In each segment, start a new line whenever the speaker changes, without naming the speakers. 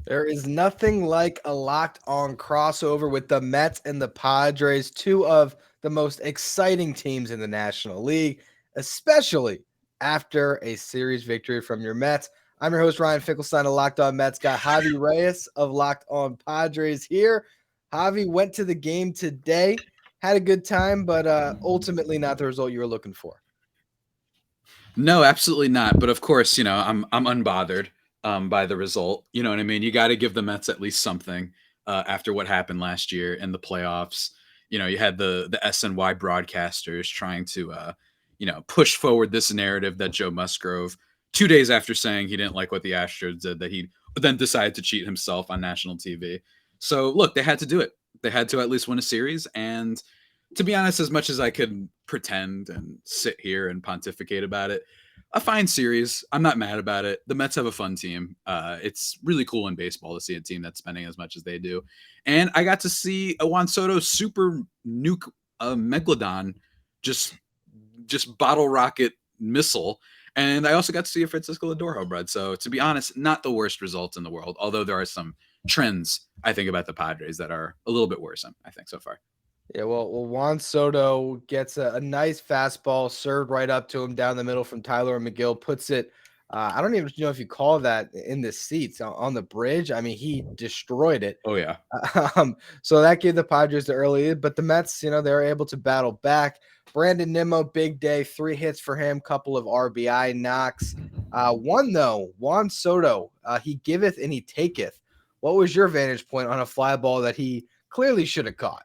There is nothing like a locked on crossover with the Mets and the Padres, two of the most exciting teams in the National League, especially after a series victory from your Mets. I'm your host, Ryan Finkelstein of Locked On Mets. Got Javi Reyes of Locked On Padres here. Javi went to the game today, had a good time, but ultimately not the result you were looking for.
No, absolutely not. But of course, I'm unbothered by the result. You know what I mean? You got to give the Mets at least something after what happened last year in the playoffs. You had the SNY broadcasters trying to push forward this narrative that Joe Musgrove 2 days after saying he didn't like what the Astros did, that he then decided to cheat himself on national TV. So look, they had to do it. They had to at least win a series. And to be honest, as much as I could pretend and sit here and pontificate about it, a fine series. I'm not mad about it. The Mets have a fun team. It's really cool in baseball to see a team that's spending as much as they do. And I got to see a Juan Soto super nuke Megalodon just bottle rocket missile. And I also got to see a Francisco Lindor home run. So to be honest, not the worst results in the world, although there are some trends I think about the Padres that are a little bit worrisome, I think, so far.
Yeah, well, Juan Soto gets a nice fastball served right up to him down the middle from Tyler McGill, puts it. I don't even know if you call that in the seats on the bridge. I mean, he destroyed it.
Oh, yeah.
So that gave the Padres the early lead, but the Mets, they were able to battle back. Brandon Nimmo, big day, 3 hits for him, couple of RBI knocks. One though, Juan Soto, he giveth and he taketh. What was your vantage point on a fly ball that he clearly should have caught?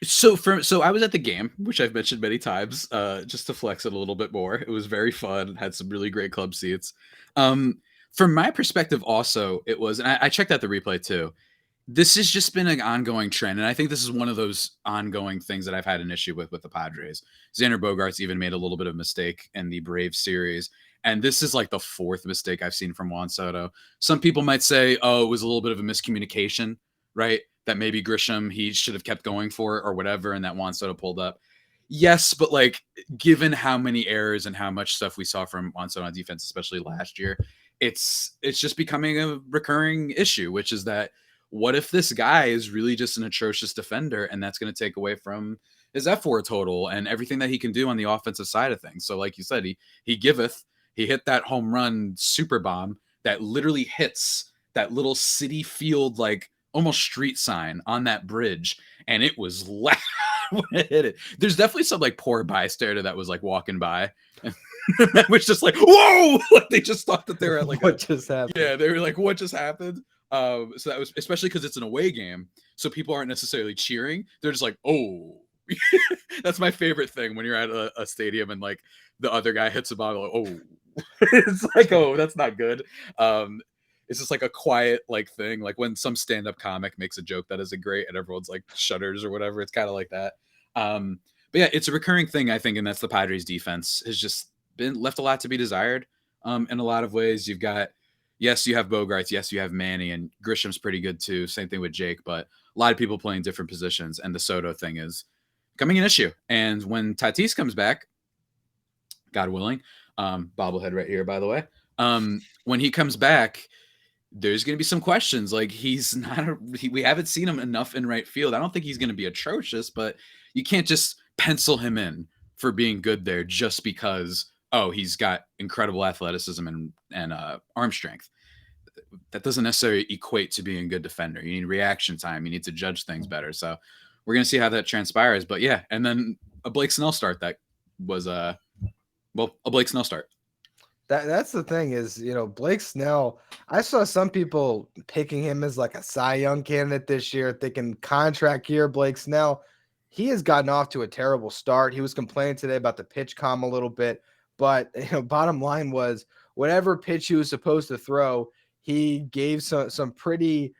So I was at the game, which I've mentioned many times, just to flex it a little bit more. It was very fun. Had some really great club seats. From my perspective, also it was, and I checked out the replay too. This has just been an ongoing trend, and I think this is one of those ongoing things that I've had an issue with the Padres. Xander Bogaerts even made a little bit of mistake in the Braves series, and this is like the 4th mistake I've seen from Juan Soto. Some people might say, "Oh, it was a little bit of a miscommunication," right? That maybe Grisham he should have kept going for it or whatever, and that Juan Soto pulled up. Yes, but like given how many errors and how much stuff we saw from Juan Soto on defense, especially last year, it's just becoming a recurring issue, which is that what if this guy is really just an atrocious defender and that's going to take away from his F4 total and everything that he can do on the offensive side of things? So like you said, he giveth, he hit that home run super bomb that literally hits that little city field like almost street sign on that bridge, and it was loud when it hit it. There's definitely some like poor bystander that was like walking by and that was just like, whoa! Like they just thought that they were at like
What just happened?
yeah, they were like, what just happened? So that was especially because it's an away game, so people aren't necessarily cheering. They're just like, oh. That's my favorite thing when you're at a stadium and like the other guy hits a ball, like, oh. It's like, oh, that's not good. It's just like a quiet like thing, like when some stand-up comic makes a joke that isn't great and everyone's like shudders or whatever. It's kind of like that. But yeah, it's a recurring thing, I think, and that's the Padres defense has just been left a lot to be desired. In a lot of ways, you've got, yes, you have Bogarts, yes, you have Manny, and Grisham's pretty good too. Same thing with Jake, but a lot of people playing different positions, and the Soto thing is becoming an issue. And when Tatis comes back, God willing, bobblehead right here, by the way. When he comes back, there's going to be some questions. Like he's not, we haven't seen him enough in right field. I don't think he's going to be atrocious, but you can't just pencil him in for being good there just because, oh, he's got incredible athleticism and arm strength. That doesn't necessarily equate to being a good defender. You need reaction time. You need to judge things better. So we're going to see how that transpires. But yeah, and then a Blake Snell start that was a Blake Snell start.
That's the thing is, Blake Snell, I saw some people picking him as like a Cy Young candidate this year, thinking contract year, Blake Snell. He has gotten off to a terrible start. He was complaining today about the pitch com a little bit, but bottom line was whatever pitch he was supposed to throw, he gave some pretty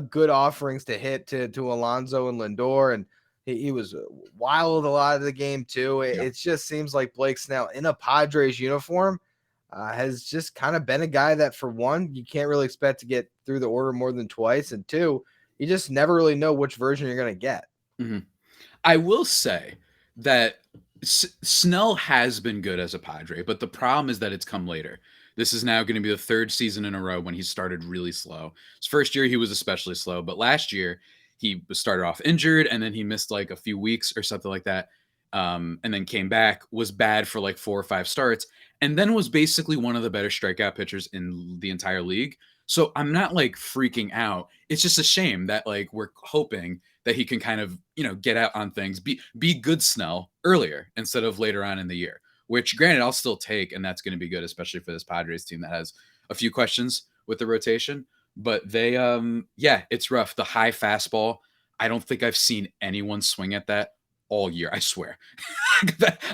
good offerings to hit to Alonso and Lindor, and he was wild a lot of the game too. It just seems like Blake Snell in a Padres uniform has just kind of been a guy that, for one, you can't really expect to get through the order more than twice, and two, you just never really know which version you're going to get.
Mm-hmm. I will say that Snell has been good as a Padre, but the problem is that it's come later. This is now going to be the third season in a row when he started really slow. His first year, he was especially slow, but last year, he started off injured and then he missed like a few weeks or something like that. And then came back, was bad for like 4 or 5 starts, and then was basically one of the better strikeout pitchers in the entire league. So I'm not like freaking out. It's just a shame that like we're hoping that he can kind of, get out on things, be good Snell earlier instead of later on in the year, which granted I'll still take, and that's going to be good, especially for this Padres team that has a few questions with the rotation. But they, yeah, it's rough. The high fastball, I don't think I've seen anyone swing at that all year. I swear.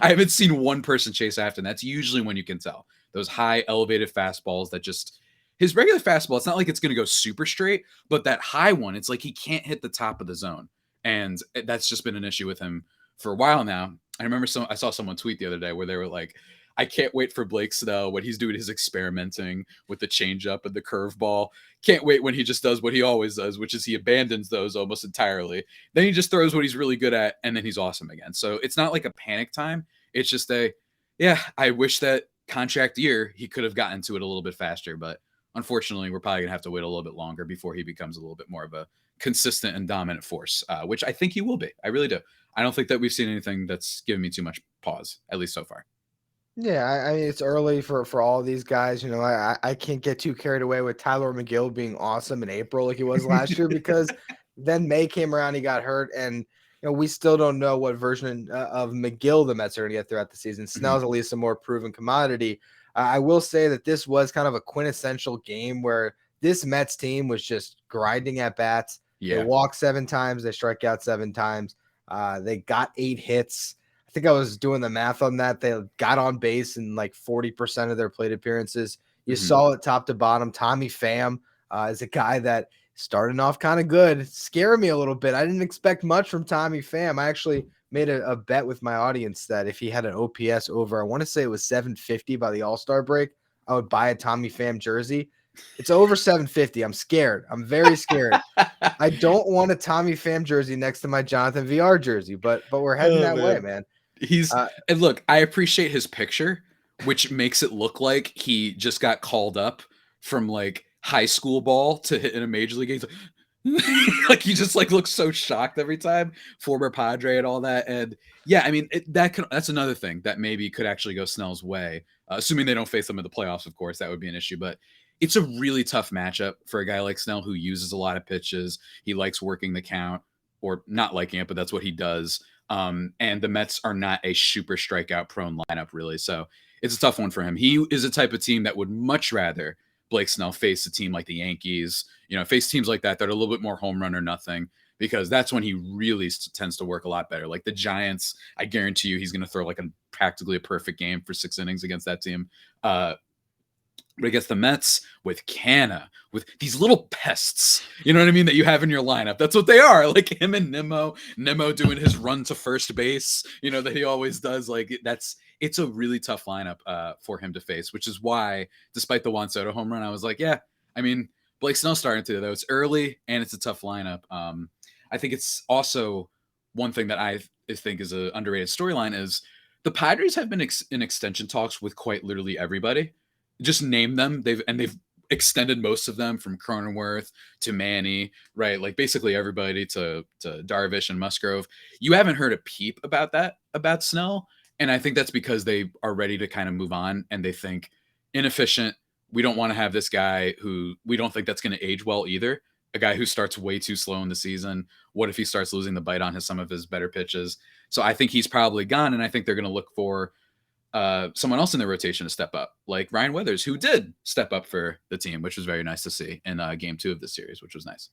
I haven't seen one person chase after, and that's usually when you can tell. Those high elevated fastballs that just his regular fastball, it's not like it's going to go super straight, but that high one, it's like he can't hit the top of the zone. And that's just been an issue with him for a while now. I remember I saw someone tweet the other day where they were like, I can't wait for Blake Snell when he's doing his experimenting with the changeup and the curveball. Can't wait when he just does what he always does, which is he abandons those almost entirely. Then he just throws what he's really good at, and then he's awesome again. So it's not like a panic time. It's just I wish that contract year he could have gotten to it a little bit faster, but unfortunately, we're probably going to have to wait a little bit longer before he becomes a little bit more of a consistent and dominant force, which I think he will be. I really do. I don't think that we've seen anything that's given me too much pause, at least so far.
Yeah, I mean it's early for all these guys. I can't get too carried away with Tyler McGill being awesome in April like he was last year because then May came around, he got hurt, and we still don't know what version of McGill the Mets are going to get throughout the season. Snell's at least a more proven commodity. I will say that this was kind of a quintessential game where this Mets team was just grinding at bats.
Yeah.
They walked 7 times, they strike out 7 times. They got 8 hits. I think I was doing the math on that. They got on base in like 40% of their plate appearances. You saw it top to bottom. Tommy Pham is a guy that starting off kind of good, scaring me a little bit. I didn't expect much from Tommy Pham. I actually made a bet with my audience that if he had an OPS over, I want to say it was 750 by the All-Star break, I would buy a Tommy Pham jersey. It's over 750. I'm scared. I'm very scared. I don't want a Tommy Pham jersey next to my Jonathan VR jersey, but we're heading that way, man.
And look, I appreciate his picture, which makes it look like he just got called up from like high school ball to hit in a major league game. Like he just like looks so shocked every time, former Padre and all that. And yeah, I mean that's another thing that maybe could actually go Snell's way, assuming they don't face them in the playoffs. Of course, that would be an issue, but it's a really tough matchup for a guy like Snell who uses a lot of pitches. He likes working the count, or not liking it, but that's what he does. And the Mets are not a super strikeout prone lineup, really. So it's a tough one for him. He is a type of team that would much rather Blake Snell face a team like the Yankees, face teams like that are a little bit more home run or nothing, because that's when he really tends to work a lot better. Like the Giants, I guarantee you he's going to throw like practically a perfect game for 6 innings against that team. But against the Mets with Canna, with these little pests, you know what I mean, that you have in your lineup. That's what they are. Like him and Nemo doing his run to first base, that he always does. Like it's a really tough lineup for him to face, which is why, despite the Juan Soto home run, I was like, yeah, I mean, Blake Snell's starting to, though. It's early and it's a tough lineup. I think it's also one thing that I think is an underrated storyline is the Padres have been in extension talks with quite literally everybody. Just name them. They've extended most of them, from Cronenworth to Manny, right? Like basically everybody to Darvish and Musgrove. You haven't heard a peep about Snell. And I think that's because they are ready to kind of move on, and they think inefficient. We don't want to have this guy who we don't think that's going to age well either. A guy who starts way too slow in the season. What if he starts losing the bite on some of his better pitches? So I think he's probably gone, and I think they're going to look for someone else in the rotation to step up, like Ryan Weathers, who did step up for the team, which was very nice to see in game 2 of the series, which was nice.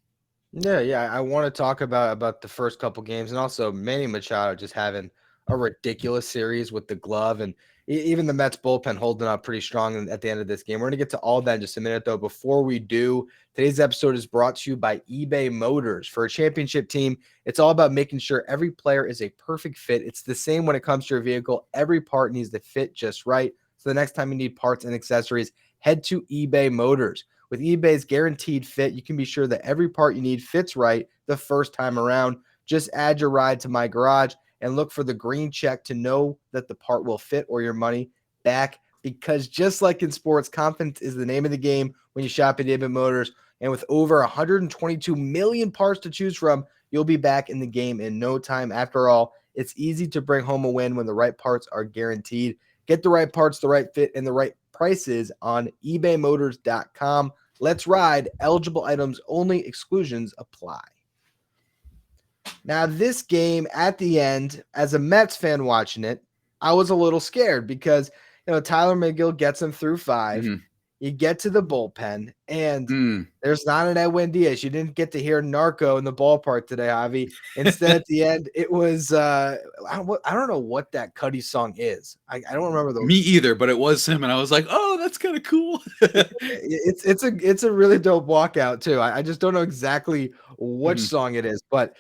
Yeah. I want to talk about the first couple games, and also Manny Machado just having a ridiculous series with the glove, and even the Mets bullpen holding up pretty strong at the end of this game. We're going to get to all that in just a minute, though. Before we do, today's episode is brought to you by eBay Motors. For a championship team, it's all about making sure every player is a perfect fit. It's the same when it comes to your vehicle. Every part needs to fit just right. So the next time you need parts and accessories, head to eBay Motors. With eBay's guaranteed fit, you can be sure that every part you need fits right the first time around. Just add your ride to My Garage and look for the green check to know that the part will fit, or your money back because just like in sports, confidence is the name of the game when you shop at Ibn Motors. And with over 122 million parts to choose from, you'll be back in the game in no time. After all, it's easy to bring home a win when the right parts are guaranteed. Get the right parts, the right fit, and the right prices on ebaymotors.com. Let's ride. Eligible items only. Exclusions apply. Now, this game at the end, as a Mets fan watching it, I was a little scared because, Tyler McGill gets him through 5.
Mm-hmm.
You get to the bullpen, and
Mm.
there's not an Edwin Diaz. You didn't get to hear Narco in the ballpark today, Javi. Instead, at the end, it was I don't know what that Cuddy song is. I don't remember
Me either, but it was him, and I was like, "Oh, that's kind of cool."
It's a really dope walkout too. I just don't know exactly which
Mhm.
song it is, but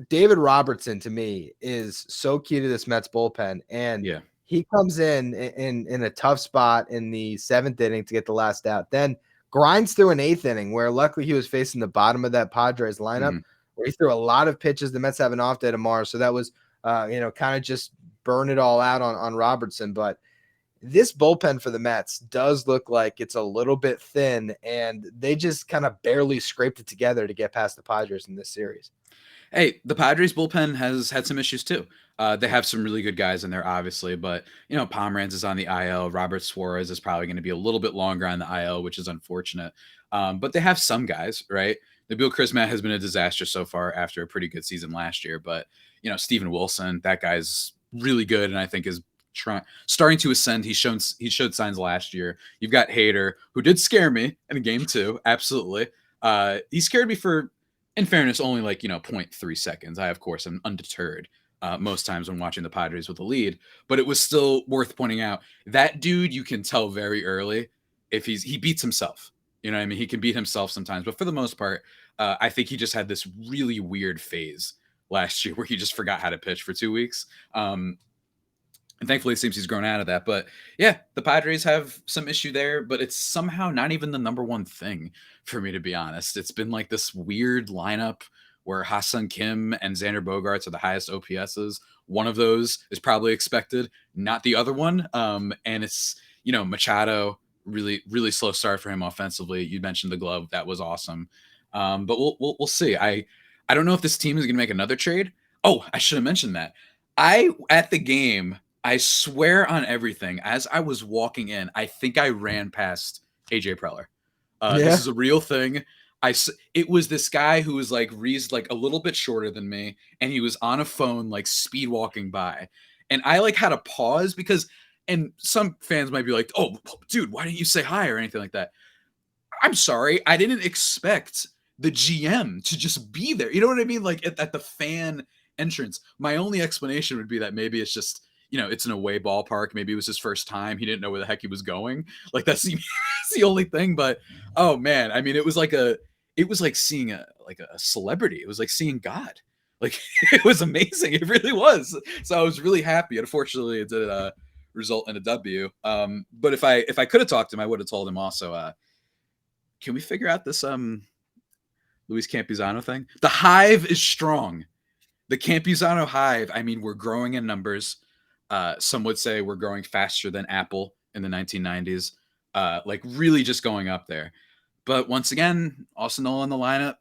David Robertson to me is so key to this Mets bullpen, and
Yeah.
he comes in a tough spot in the 7th inning to get the last out. Then grinds through an 8th inning where luckily he was facing the bottom of that Padres lineup
Mhm.
where he threw a lot of pitches. The Mets have an off day tomorrow, so that was kind of just burn it all out on Robertson. But this bullpen for the Mets does look like it's a little bit thin, and they just kind of barely scraped it together to get past the Padres in this series.
Hey, the Padres bullpen has had some issues too. They have some really good guys in there, obviously, but Pomeranz is on the IL. Robert Suarez is probably going to be a little bit longer on the IL, which is unfortunate. But they have some guys, right? Nabil Crismatt has been a disaster so far after a pretty good season last year, but Steven Wilson, that guy's really good, and I think is starting to ascend. He showed signs last year. You've got Hader, who did scare me in game 2, absolutely. He scared me for, in fairness, only 0.3 seconds. I, of course, am undeterred most times when watching the Padres with a lead, but it was still worth pointing out that dude, you can tell very early if he beats himself. You know what I mean? He can beat himself sometimes, but for the most part, I think he just had this really weird phase last year where he just forgot how to pitch for 2 weeks. And thankfully, it seems he's grown out of that. But yeah, the Padres have some issue there, but it's somehow not even the number one thing for me, to be honest. It's been like this weird lineup where Ha-Seong Kim and Xander Bogaerts are the highest OPSs. One of those is probably expected, not the other one. And it's, Machado, really, really slow start for him offensively. You mentioned the glove. That was awesome. But we'll see. I don't know if this team is going to make another trade. Oh, I should have mentioned that. At the game, I swear on everything, as I was walking in, I think I ran past AJ Preller. This is a real thing. It was this guy who was like a little bit shorter than me, and he was on a phone, like speed walking by. And I had to pause because, and some fans might be like, "Oh, dude, why didn't you say hi or anything like that?" I'm sorry. I didn't expect the GM to just be there. You know what I mean? Like at the fan entrance. My only explanation would be that maybe it's just, it's an away ballpark. Maybe it was his first time. He didn't know where the heck he was going. Like that's the only thing. But oh man, I mean, it was like seeing a celebrity. It was like seeing God. Like it was amazing. It really was. So I was really happy. Unfortunately, it did result in a W. But if I could have talked to him, I would have told him also, can we figure out this Luis Campusano thing? The hive is strong. The Campusano hive, I mean, we're growing in numbers. Some would say we're growing faster than Apple in the 1990s. Really just going up there. But once again, Austin Nola in the lineup.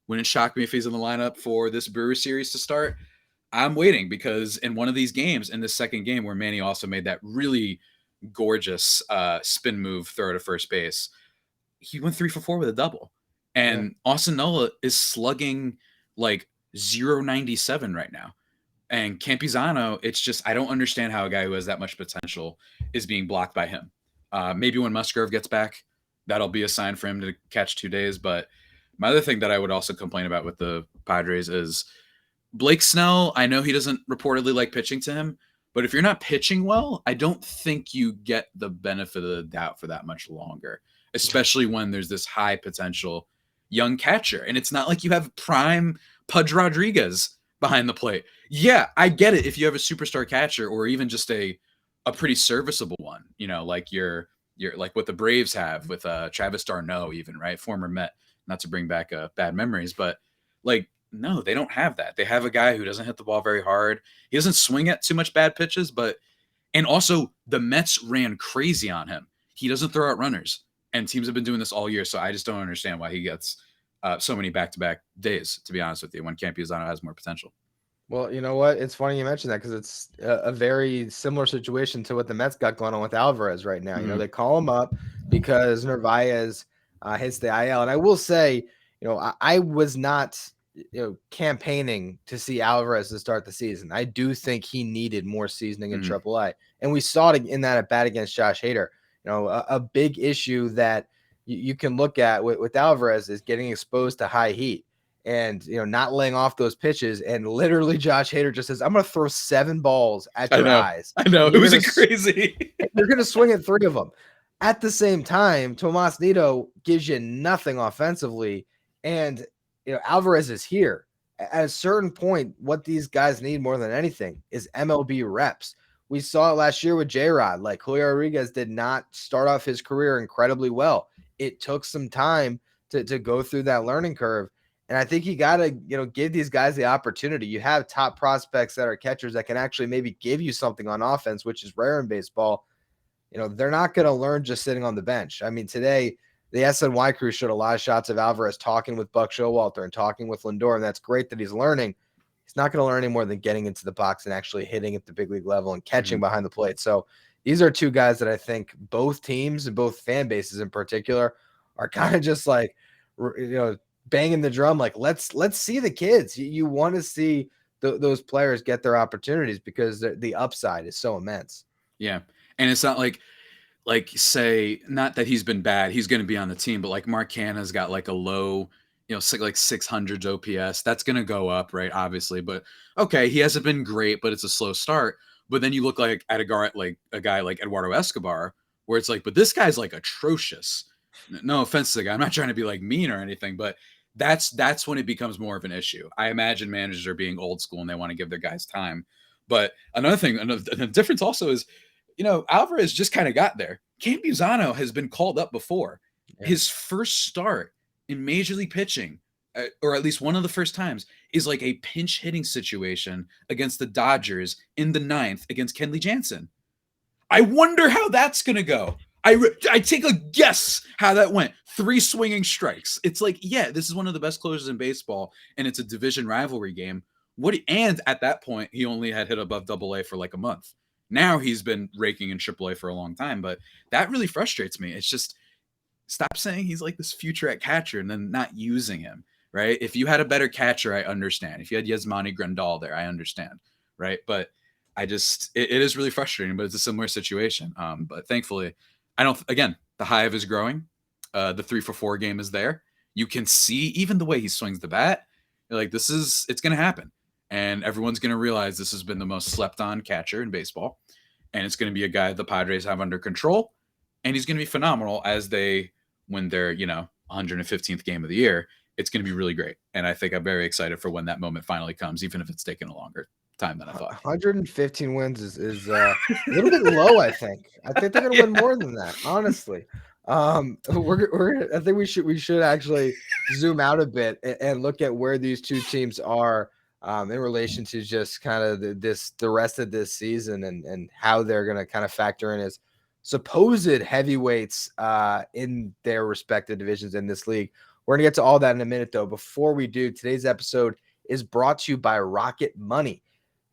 Wouldn't shock me if he's in the lineup for this Brewers series to start. I'm waiting because in one of these games, in the second game where Manny also made that really gorgeous spin move throw to first base, he went 3 for 4 with a double. And Austin Nola is slugging like 0.97 right now. And Campusano, it's just, I don't understand how a guy who has that much potential is being blocked by him. Maybe when Musgrove gets back, that'll be a sign for him to catch 2 days. But my other thing that I would also complain about with the Padres is Blake Snell. I know he doesn't reportedly like pitching to him, but if you're not pitching well, I don't think you get the benefit of the doubt for that much longer, especially when there's this high potential young catcher. And it's not like you have prime Pudge Rodriguez behind the plate. Yeah, I get it if you have a superstar catcher or even just a pretty serviceable one, like you're like what the Braves have with Travis d'Arnaud, even, right? Former Met, not to bring back bad memories, but no, they don't have that. They have a guy who doesn't hit the ball very hard. He doesn't swing at too much bad pitches, And also, the Mets ran crazy on him. He doesn't throw out runners, and teams have been doing this all year. So I just don't understand why he gets so many back-to-back days, to be honest with you, when Campusano has more potential.
Well, you know what? It's funny you mentioned that because it's a very similar situation to what the Mets got going on with Alvarez right now. You know, they call him up because Narvaez hits the IL. And I will say, you know, I was not, campaigning to see Alvarez to start the season. I do think he needed more seasoning in AAA. And we saw it in that at bat against Josh Hader. You know, a big issue that you can look at with Alvarez is getting exposed to high heat. And, not laying off those pitches. And literally Josh Hader just says, I'm going to throw 7 balls at your eyes.
I know. It was crazy.
You're going to swing at 3 of them. At the same time, Tomas Nido gives you nothing offensively. And, Alvarez is here. At a certain point, what these guys need more than anything is MLB reps. We saw it last year with J-Rod. Like, Julio Rodriguez did not start off his career incredibly well. It took some time to go through that learning curve. And I think you got to, give these guys the opportunity. You have top prospects that are catchers that can actually maybe give you something on offense, which is rare in baseball. They're not going to learn just sitting on the bench. I mean, today, the SNY crew showed a lot of shots of Alvarez talking with Buck Showalter and talking with Lindor, and that's great that he's learning. He's not going to learn any more than getting into the box and actually hitting at the big league level and catching behind the plate. So these are 2 guys that I think both teams and both fan bases in particular are kind of just like, banging the drum, like let's see the kids. You want to see those players get their opportunities because the upside is so immense.
Yeah, and it's not like say, not that he's been bad, he's going to be on the team, but like Mark Canha's got like a low, like 600s OPS. That's going to go up, right? Obviously, but okay, he hasn't been great, but it's a slow start. But then you look like at a guy like Eduardo Escobar, where it's like, but this guy's like atrocious. No offense to the guy, I'm not trying to be like mean or anything, but that's when it becomes more of an issue. I imagine managers are being old school and they want to give their guys time. But another difference also is, Alvarez just kind of got there. Campusano has been called up before. Yeah. His first start in Major League pitching, or at least one of the first times, is like a pinch hitting situation against the Dodgers in the 9th against Kenley Jansen. I wonder how that's going to go. I take a guess how that went. 3 swinging strikes. It's like, yeah, this is one of the best closers in baseball, and it's a division rivalry game. And at that point, he only had hit above AA for like a month. Now he's been raking in AAA for a long time, but that really frustrates me. It's just, stop saying he's like this future at catcher and then not using him, right? If you had a better catcher, I understand. If you had Yasmani Grandal there, I understand, right? But it is really frustrating, but it's a similar situation. But thankfully, the hive is growing. The 3-for-4 game is there. You can see even the way he swings the bat. You're like, it's going to happen. And everyone's going to realize this has been the most slept on catcher in baseball. And it's going to be a guy the Padres have under control. And he's going to be phenomenal as they win their, 115th game of the year. It's going to be really great. And I think I'm very excited for when that moment finally comes, even if it's taken a longer time than I thought.
115 wins is a little bit low, I think. I think they're going to win more than that, honestly. I think we should actually zoom out a bit and look at where these 2 teams are in relation to just kind of the rest of this season and how they're going to kind of factor in as supposed heavyweights in their respective divisions in this league. We're going to get to all that in a minute, though. Before we do, today's episode is brought to you by Rocket Money.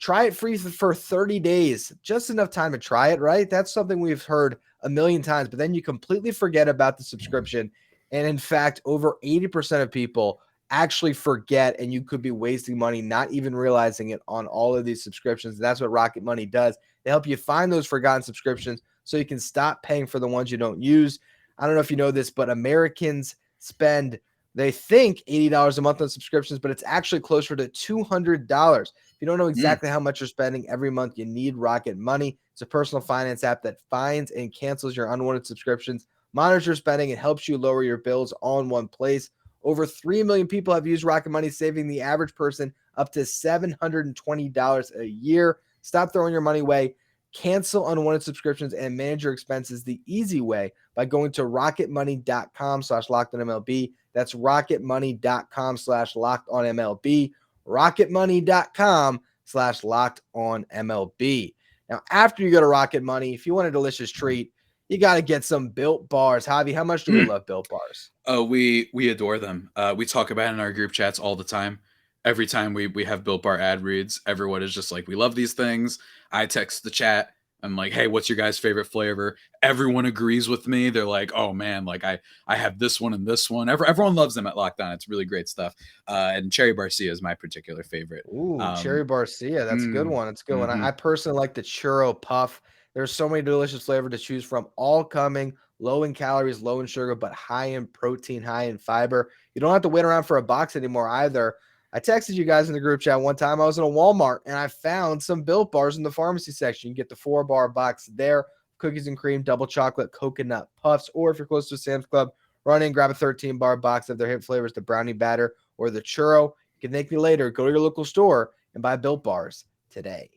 Try it free for 30 days. Just enough time to try it, right? That's something we've heard a million times, but then you completely forget about the subscription. And in fact, over 80% of people actually forget, and you could be wasting money, not even realizing it on all of these subscriptions. That's what Rocket Money does. They help you find those forgotten subscriptions so you can stop paying for the ones you don't use. I don't know if you know this, but Americans spend, they think $80 a month on subscriptions, but it's actually closer to $200. If you don't know exactly how much you're spending every month, you need Rocket Money. It's a personal finance app that finds and cancels your unwanted subscriptions, monitors your spending, and helps you lower your bills all in one place. Over 3 million people have used Rocket Money, saving the average person up to $720 a year. Stop throwing your money away. Cancel unwanted subscriptions and manage your expenses the easy way by going to rocketmoney.com/lockedonmlb. That's rocketmoney.com/lockedonmlb. rocketmoney.com/lockedonmlb. Now, after you go to Rocket Money, if you want a delicious treat, you got to get some Built Bars. Javi, how much do we love Built Bars?
Oh, we adore them. We talk about it in our group chats all the time. Every time we have Built Bar ad reads, everyone is just like, we love these things. I text the chat. I'm like, hey, what's your guys' favorite flavor? Everyone agrees with me. They're like, oh man, like I have this one and this one. Everyone loves them at Lockdown. It's really great stuff. And Cherry Barcia is my particular favorite.
Ooh, Cherry Barcia. That's a good
Mm,
one. It's a good one.
mm-hmm.
I personally like the churro puff. There's so many delicious flavors to choose from, all coming low in calories, low in sugar, but high in protein, high in fiber. You don't have to wait around for a box anymore either. I texted you guys in the group chat one time. I was in a Walmart and I found some Built Bars in the pharmacy section. You get the 4-bar box there, cookies and cream, double chocolate, coconut puffs, or if you're close to Sam's Club, run in, grab a 13-bar box of their hit flavors, the brownie batter or the churro. You can thank me later. Go to your local store and buy Built Bars today.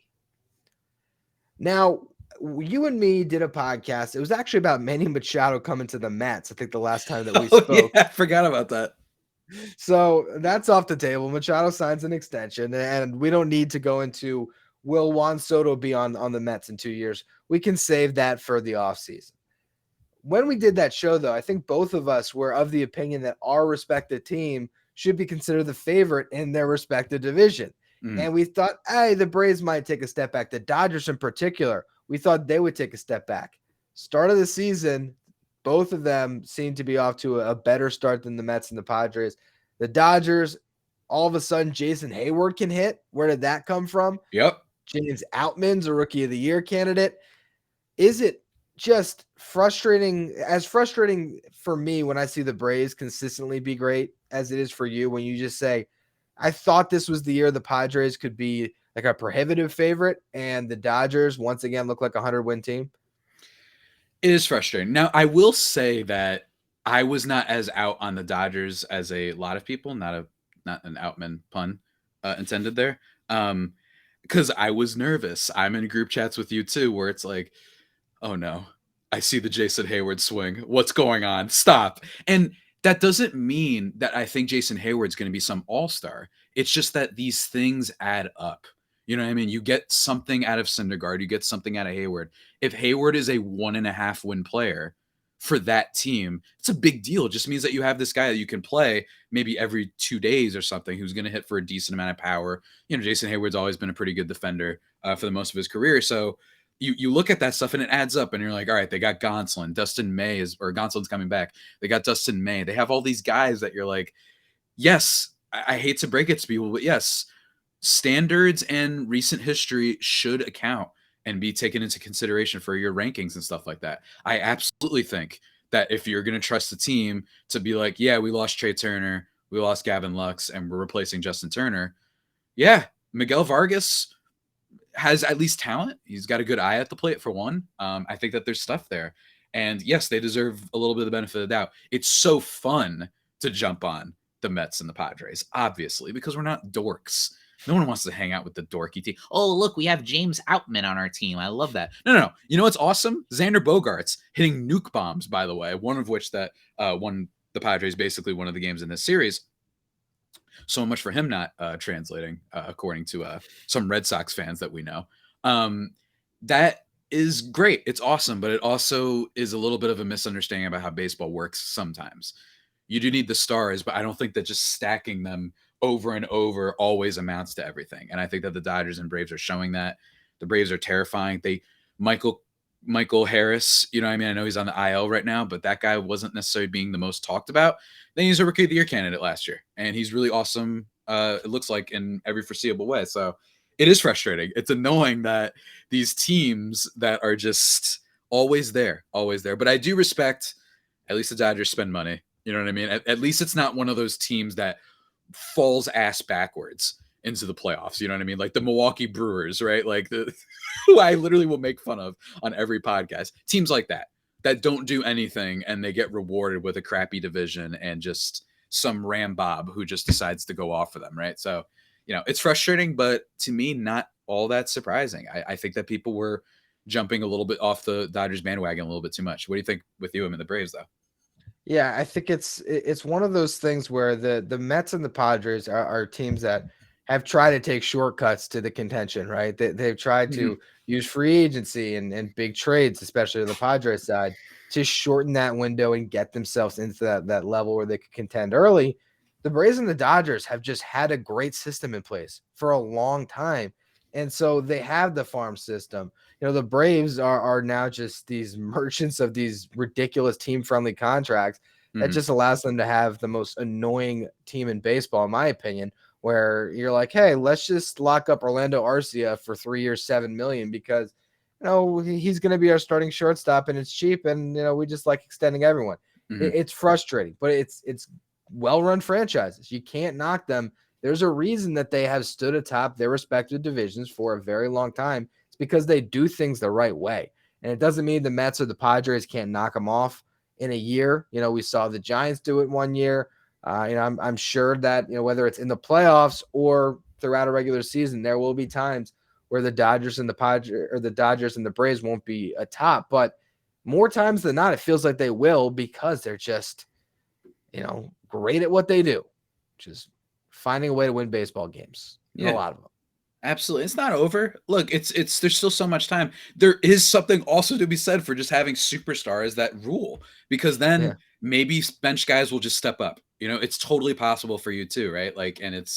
Now, you and me did a podcast. It was actually about Manny Machado coming to the Mets. I think the last time that we spoke.
Yeah, I forgot about that.
So that's off the table. Machado signs an extension, and we don't need to go into will Juan Soto be on the Mets in 2 years. We can save that for the offseason. When we did that show, though, I think both of us were of the opinion that our respective team should be considered the favorite in their respective division. And we thought, hey, the Braves might take a step back. The Dodgers in particular, we thought they would take a step back. Start of the season, both of them seem to be off to a better start than the Mets and the Padres. The Dodgers, all of a sudden, Jason Hayward can hit. Where did that come from?
Yep.
James Outman's a Rookie of the Year candidate. Is it just frustrating for me when I see the Braves consistently be great as it is for you when you just say, I thought this was the year the Padres could be like a prohibitive favorite and the Dodgers once again look like a 100-win team?
It is frustrating. Now, I will say that I was not as out on the Dodgers as a lot of people, not an Outman pun intended there. Because I was nervous. I'm in group chats with you too, where it's like, oh no, I see the Jason Hayward swing. What's going on? Stop. And that doesn't mean that I think Jason Hayward's going to be some all-star. It's just that these things add up. You know what I mean? You get something out of Syndergaard, you get something out of Hayward. If Hayward is a 1.5 win player for that team, it's a big deal. It just means that you have this guy that you can play maybe every 2 days or something who's going to hit for a decent amount of power. You know, Jason Hayward's always been a pretty good defender for the most of his career. So you look at that stuff and it adds up and you're like, all right, they got Gonsolin. Gonsolin's coming back. They got Dustin May. They have all these guys that you're like, yes, I hate to break it to people, but yes, standards and recent history should account and be taken into consideration for your rankings and stuff like that. I absolutely think that if you're going to trust the team to be like, yeah, we lost Trey Turner, we lost Gavin Lux, and we're replacing Justin Turner. Yeah, Miguel Vargas has at least talent. He's got a good eye at the plate for one. I think that there's stuff there. And yes, they deserve a little bit of the benefit of the doubt. It's so fun to jump on the Mets and the Padres, obviously, because we're not dorks. No one wants to hang out with the dorky team. Oh, look, we have James Outman on our team. I love that. No. You know what's awesome? Xander Bogaerts hitting nuke bombs, by the way, one of which that won the Padres basically one of the games in this series. So much for him not translating, according to some Red Sox fans that we know. That is great. It's awesome, but it also is a little bit of a misunderstanding about how baseball works sometimes. You do need the stars, but I don't think that just stacking them over and over always amounts to everything. And I think that the Dodgers and Braves are showing that. The Braves are terrifying. Michael Harris, you know what I mean? I know he's on the IL right now, but that guy wasn't necessarily being the most talked about. Then he's a Rookie of the Year candidate last year, and he's really awesome, it looks like, in every foreseeable way. So it is frustrating. It's annoying that these teams that are just always there. But I do respect at least the Dodgers spend money. You know what I mean? At least it's not one of those teams that falls ass backwards into the playoffs. You know what I mean? Like the Milwaukee Brewers, right? Like who I literally will make fun of on every podcast. Teams like that don't do anything and they get rewarded with a crappy division and just some Ram Bob who just decides to go off for them, right? So, you know, it's frustrating, but to me, not all that surprising. I think that people were jumping a little bit off the Dodgers bandwagon a little bit too much. What do you think with you and the Braves, though?
Yeah, I think it's one of those things where the Mets and the Padres are teams that have tried to take shortcuts to the contention, right? They've tried
Mhm.
to use free agency and big trades, especially on the Padres side, to shorten that window and get themselves into that level where they could contend early. The Braves and the Dodgers have just had a great system in place for a long time. And so they have the farm system. The Braves are now just these merchants of these ridiculous team-friendly contracts that
Mhm.
just allows them to have the most annoying team in baseball, in my opinion, where you're like, hey, let's just lock up Orlando Arcia for 3 years, $7 million, because he's going to be our starting shortstop and it's cheap, and we just like extending everyone.
Mhm.
It's frustrating, but it's well-run franchises. You can't knock them. There's a reason that they have stood atop their respective divisions for a very long time. It's because they do things the right way, and it doesn't mean the Mets or the Padres can't knock them off in a year. We saw the Giants do it one year. I'm sure that whether it's in the playoffs or throughout a regular season, there will be times where the Dodgers and the Padres, or the Dodgers and the Braves, won't be atop. But more times than not, it feels like they will, because they're just great at what they do, which is finding a way to win baseball games. And a
Yeah.
lot of them.
Absolutely. It's not over. Look, it's there's still so much time. There is something also to be said for just having superstars that rule, because
Yeah.
then maybe bench guys will just step up. It's totally possible for you too, right? Like, and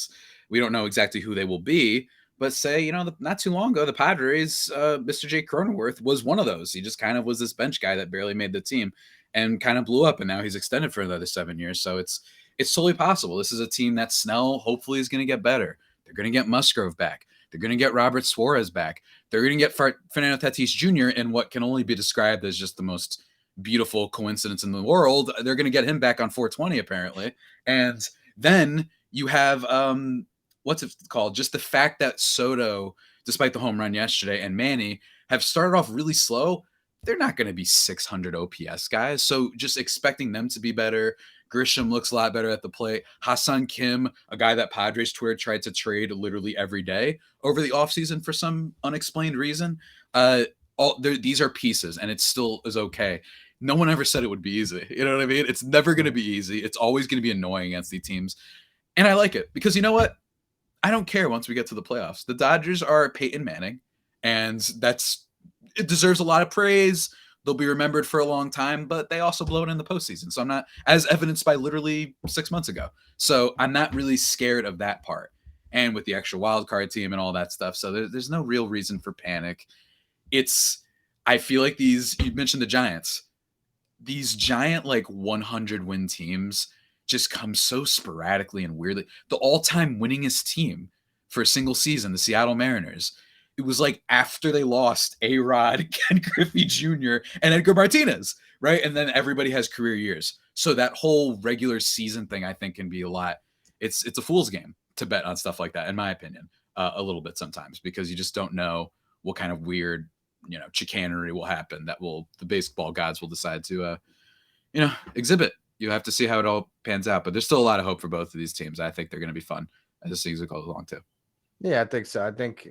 we don't know exactly who they will be, but say, not too long ago, the Padres, Mr. Jake Cronenworth was one of those. He just kind of was this bench guy that barely made the team and kind of blew up, and now he's extended for another 7 years. So it's totally possible. This is a team that Snell hopefully is going to get better. They're going to get Musgrove back. They're going to get Robert Suarez back. They're going to get Fernando Tatis Jr. in what can only be described as just the most beautiful coincidence in the world. They're going to get him back on 420 apparently, and then you have what's it called? Just the fact that Soto, despite the home run yesterday, and Manny have started off really slow. They're not going to be 600 OPS guys, so just expecting them to be better. Grisham looks a lot better at the plate. Ha-Seong Kim, a guy that Padres Twitter tried to trade literally every day over the offseason for some unexplained reason. These are pieces, and it still is okay. No one ever said it would be easy. You know what I mean? It's never going to be easy. It's always going to be annoying against these teams. And I like it because you know what? I don't care once we get to the playoffs. The Dodgers are Peyton Manning, and it deserves a lot of praise. They'll be remembered for a long time, but they also blow it in the postseason. So I'm not, as evidenced by literally 6 months ago. So I'm not really scared of that part. And with the extra wild card team and all that stuff. So there's no real reason for panic. I feel like you mentioned the Giants. These giant, like 100 win teams just come so sporadically and weirdly. The all-time winningest team for a single season, the Seattle Mariners, it was like after they lost A-Rod, Ken Griffey Jr., and Edgar Martinez, right? And then everybody has career years. So that whole regular season thing, I think, can be a lot. It's a fool's game to bet on stuff like that, in my opinion, a little bit sometimes, because you just don't know what kind of weird, chicanery will happen that the baseball gods will decide to, exhibit. You have to see how it all pans out, but there's still a lot of hope for both of these teams. I think they're going to be fun as the season goes along too.
Yeah, I think so. I think,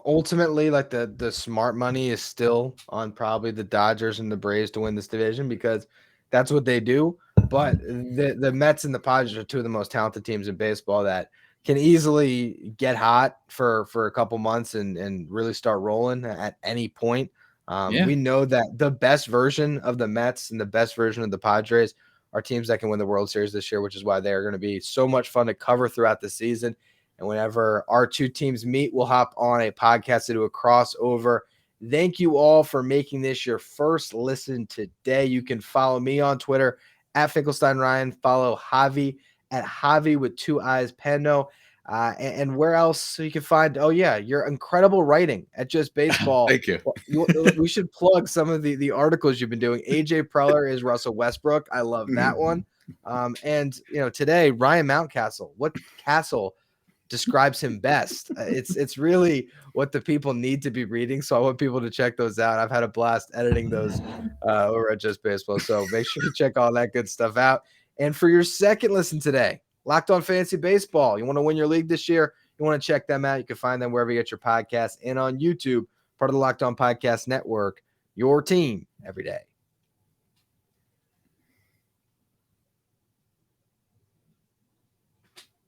ultimately, like the smart money is still on probably the Dodgers and the Braves to win this division, because that's what they do. But the Mets and the Padres are two of the most talented teams in baseball that can easily get hot for a couple months and really start rolling at any point.
Yeah.
We know that the best version of the Mets and the best version of the Padres are teams that can win the World Series this year, which is why they are going to be so much fun to cover throughout the season. And whenever our two teams meet, we'll hop on a podcast to do a crossover. Thank you all for making this your first listen today. You can follow me on Twitter at Finkelstein Ryan. Follow Javi at Javi with 2 eyes Pano. And where else you can find, your incredible writing at Just Baseball.
Thank you.
We should plug some of the articles you've been doing. AJ Preller is Russell Westbrook. I love that one. And today, Ryan Mountcastle. What Castle describes him best? It's really what the people need to be reading. So I want people to check those out. I've had a blast editing those over at Just Baseball. So make sure you check all that good stuff out. And for your second listen today, Locked On Fantasy Baseball. You want to win your league this year? You want to check them out? You can find them wherever you get your podcasts and on YouTube, part of the Locked On Podcast Network, your team every day.